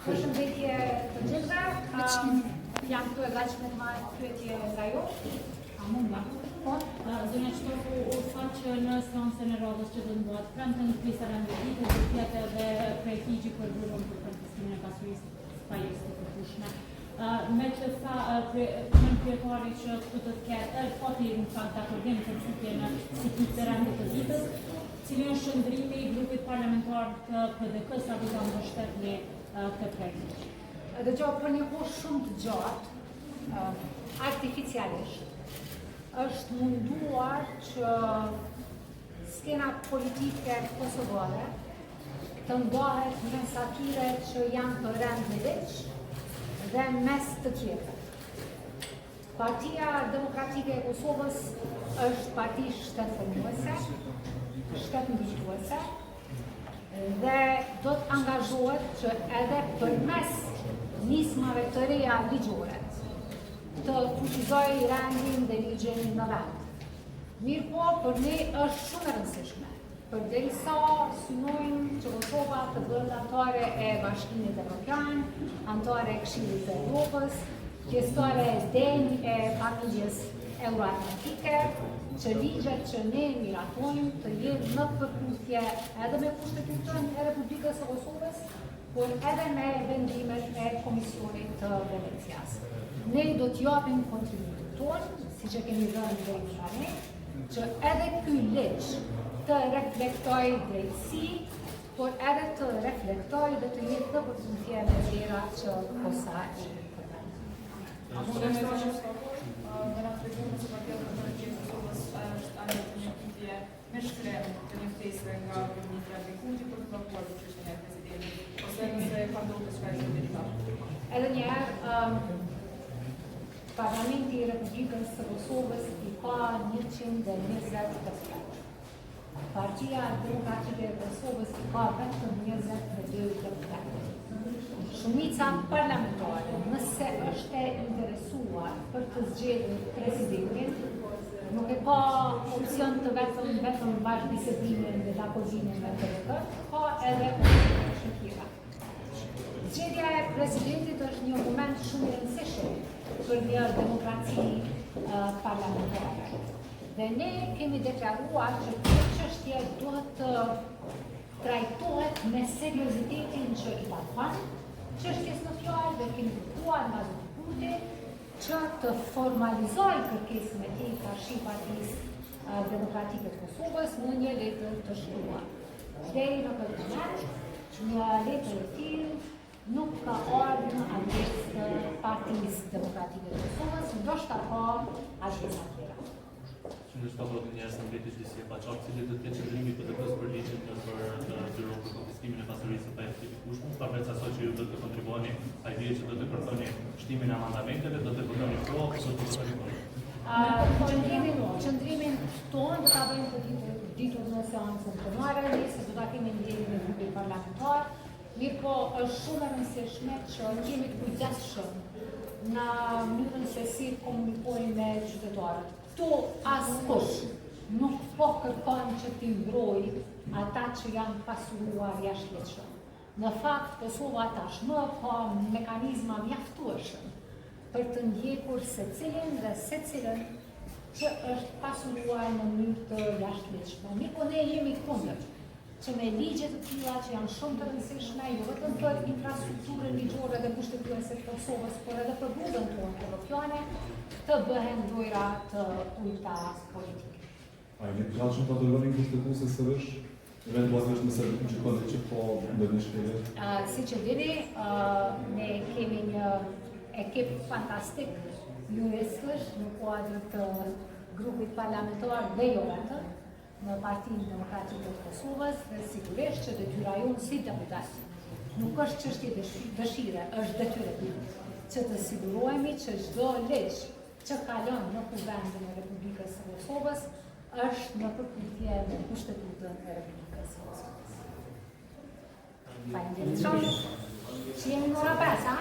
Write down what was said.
Përshëndetje të gjithëve. Jam këtu e gatshme të marr pyetje nga ju. A mund nga? Po. Zonja Qtoku u tha që në seancën e radhës që do të bëhet premten pjesë renditës do të jetë edhe projekt ligji për grupin për konfiskimin e pasurisë pajisë të përputhshme. Me që tha kryetari që këtu do të ketë fati në fakt akordim për çështjen e sikisë së renditës, cili është qëndrimi i grupit parlamentar të PDK-s apo do mbështetni këtë projekt? Dëgjoj, për një kohë shumë të gjatë, artificialisht, është munduar që skena politike kosovare të ndahet mes atyre që janë të rend në ligj dhe mes të tjetër. Partia Demokratike e Kosovës është parti shtetëformuese, shtetëndihmuese, dhe do të angazhohet që edhe përmes nismave të reja ligjore të fuqizojë rendin dhe ligjin në vend. Mirë po, për ne është shumë e rëndësishme, përderisa synojmë që Kosova të bëhet anëtare e Bashkimit Evropian, anëtare e Këshillit të Evropës, pjesëtare e denjë e familjes euroatlantike, që ligjet që ne miratojmë të jenë në përputhje edhe me Kushtetutën e Republikës së Kosovës, por edhe me vendimet e Komisionit të Venecias. Ne do t'japim kontributin tonë, siç e kemi dhënë deri tani, që edhe ky ligj të reflektojë drejtësi, por edhe të reflektojë dhe të jetë në përputhje me vlerat që kosa i përmend. Me shkrem të një ftesëve nga ministra Bekuti për të bllokuar çështjen e presidentit, ose nëse ka ndodhur diçka e delikat. Edhe një herë, Parlamenti i Republikës së Kosovës i ka 120 deputet. Partia Demokratike e Kosovës i ka vetëm 22 deputet. Shumica parlamentare, nëse është e interesuar për të zgjedhur presidentin, nuk e ka opcion të vetëm bashkëbisedimin dhe takozimin me PDK, ka edhe opcione të tjera. Zgjedhja e presidentit është një moment shumë i rëndësishëm për një demokraci parlamentare. Dhe ne kemi deklaruar që këtë çështje duhet të trajtohet me seriozitetin që i takon çështjes në fjalë dhe kemi kërkuar nga Kurti që të formalizojë kërkesën e tij tash Partisë Demokratike të Kosovës në një letër të shkruar. Deri në këtë moment, një letër e tillë nuk ka ardhur në adresë të Partisë Demokratike të Kosovës, ndoshta ka adresa tjera. Në shtator të njerëz në vetë disi pa çfarë cili do të ketë qëndrimi për të për ligjin për zyrën për konfiskimin e pasurisë së pajisë të kushtit, përveç asaj që ju do të kontribuoni ai vjet që do të kërkoni shtimin e amandamenteve, do të votoni pro ose do të votoni kundër. Qëndrimin tonë do ta bëjmë të ditur në seancën të marrë, se do ta kemi ndjenjën e grupit parlamentar. Mirë po, është shumë e rëndësishme që jemi të kujdesshëm në mënyrën se si komunikojmë me qytetarët. Këtu askush nuk po kërkon që t'i mbrojë ata që janë pasuruar jashtëligjshëm. Në fakt, Kosova tashmë ka mekanizma mjaftueshëm për të ndjekur secilin dhe secilën që është pasuruar në mënyrë të jashtëligjshme. Mirë po, ne jemi kundër që me ligje të tilla që janë shumë të rëndësishme, jo vetëm për infrastrukturën ligjore dhe kushtetuese të Kosovës, por edhe për buzën tonë evropiane, të bëhen lojra të ulta politike. A jeni të gatshëm ta dërgoni kushtetuese sërish? Eventualisht nëse që ka që po ndonjë shkelje? Siç e dini, ne kemi një ekip fantastik juristësh në kuadër të grupit parlamentar dhe jo vetëm në Partinë Demokratike të Kosovës dhe sigurisht që detyra jonë si deputet nuk është çështje dëshire, është detyrë që të sigurohemi që çdo ligj që kalon në Kuvendin e Republikës së Kosovës është në përputhje me Kushtetutën e Republikës së Kosovës. Faleminderit shumë. Që jemi në ora 5, ha?